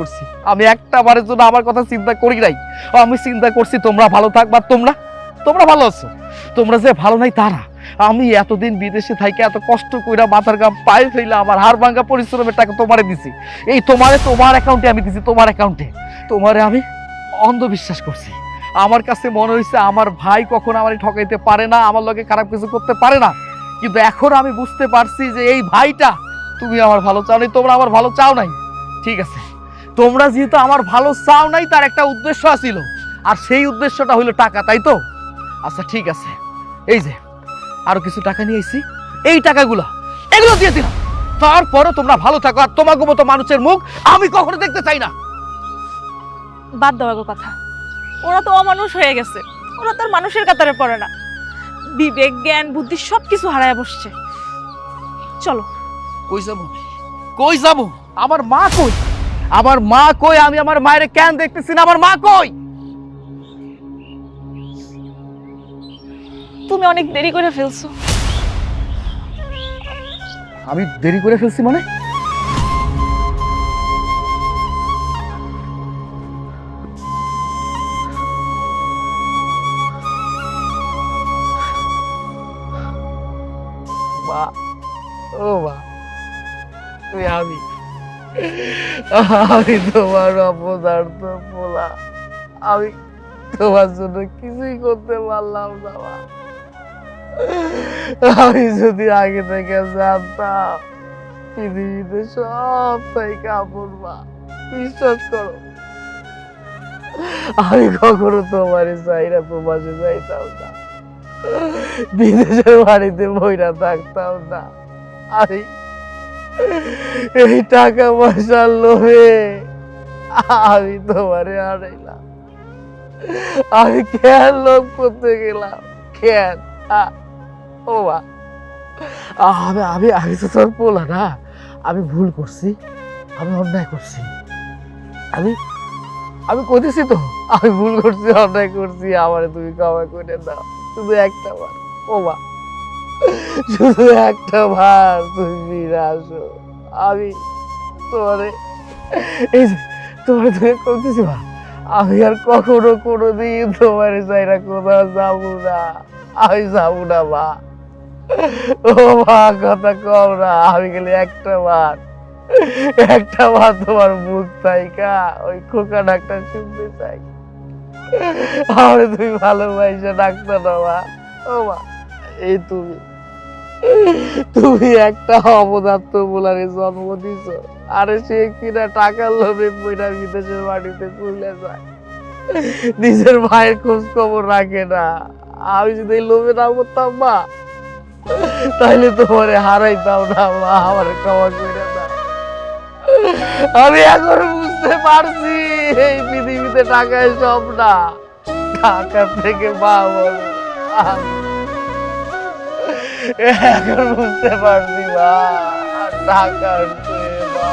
করছি, আমি একটা বারের জন্য আমার কথা চিন্তা করি নাই। আমি চিন্তা করছি তোমরা ভালো থাকবা। তোমরা তোমরা ভালো আছো। তোমরা যে ভালো নাই তারা। আমি এতদিন বিদেশে থাইকে এত কষ্ট কইরা মাথার ঘাম পায়ে ফেলে আমার হাড় ভাঙা পরিশ্রমের টাকা তোমারে দিছি। এই তোমার অ্যাকাউন্টে আমি দিছি, তোমার অ্যাকাউন্টে। তোমারে আমি অন্ধবিশ্বাস করছি। আমার কাছে মনে হয়েছে আমার ভাই কখনো আমারে ঠকাইতে পারে না, আমার লগে খারাপ কিছু করতে পারে না। কিন্তু এখন আমি বুঝতে পারছি যে এই ভাইটা, তুমি আমার ভালো চাও নাই, তোমরা আমার ভালো চাও নাই। ঠিক আছে, তোমরা যেহেতু আমার ভালো চাও নাই, তার একটা উদ্দেশ্য ছিল, আর সেই উদ্দেশ্যটা হলো টাকা, তাই তো? আচ্ছা ঠিক আছে, এই যে আরো কিছু টাকা নিয়ে এসেছি, এই টাকাগুলো এগুলো দিয়ে দিলাম। তারপরে তোমরা ভালো থাকো, আর তোমাকে মতো মানুষের মুখ আমি কখনো দেখতে চাই না। বাদ দেওয়ার কথা, ওরা তো অমানুষ হয়ে গেছে, ওরা তো আর মানুষের কাতারে পড়ে না, বিবেক জ্ঞান বুদ্ধি সবকিছু হারায় বসছে। চলো। কই যাবো? কই যাবো? আমার মা কই? আমার মা কই? আমি আমার মায়ের কেন দেখতেছি না? আমার মা কই? তুমি অনেক দেরি করে ফেলছো। আমি দেরি করে ফেলছি মানে? মা, ও মা, তুই আমি তোমার অপদার্থ পোলা। আমি তোমার জন্য কিছুই করতে পারলাম না মা। আমি যদি আগে থেকে জানতাম পৃথিবীতে সব তাই কাপড়, মা বিশ্বাস করো আমি কখনো তোমার চাইরা প্রবাসে যাইতাম না, বিদেশের বাড়িতে বইরা থাকতাম না। আমি এই টাকা পয়সার লোভে আমি তোমারে হারাইলাম। আমি কেন লোভ করতে গেলাম? কেন? ও মা, আমি আমি আমি তো তোর পোলা না। আমি ভুল করছি, আমি অন্যায় করছি। আমি আমি কইতেছি তো আমি ভুল করছি, অন্যায় করছি। আমারে তুমি ক্ষমা করে দাও, শুধু একটা বার। ও মা, শুধু একটা বার তুমি ফিরে আসো। আমি তোমারে, এই যে তোমারে তুমি করতেছি মা, আমি আর কখনো কোনোদিন তোমার চাইরা কোথাও যাবো না। আমি যাবো না মা। ও মা, কথা কম না। আমি গেলে একটা বার তোমার মুখ থাইকা ওই খোকা ডাক্তার শুনতে চাই। আমার তুমি ভালোবাসা ডাক্তার না মা। ও মা, এই তুমি তুমি একটা অপদার্থ বলারে জন্ম দিছ, আরে সে কিনা টাকার লোভে পয়সা বিদেশের বাড়িতে চলে যায়, নিজের ভাইয়ের খোঁজ খবর রাখে না। আমি যদি এই লোভে না করতাম মা, তাইলে তোমারে হারাইতাম না মা। আমার ক্ষমা করে দাও। আমি এখন বুঝতে পারছি এই পৃথিবীতে টাকায় সব না, টাকার থেকে মা বলো। এখন বুঝতে পারছি মা, টাকার চেয়ে মা।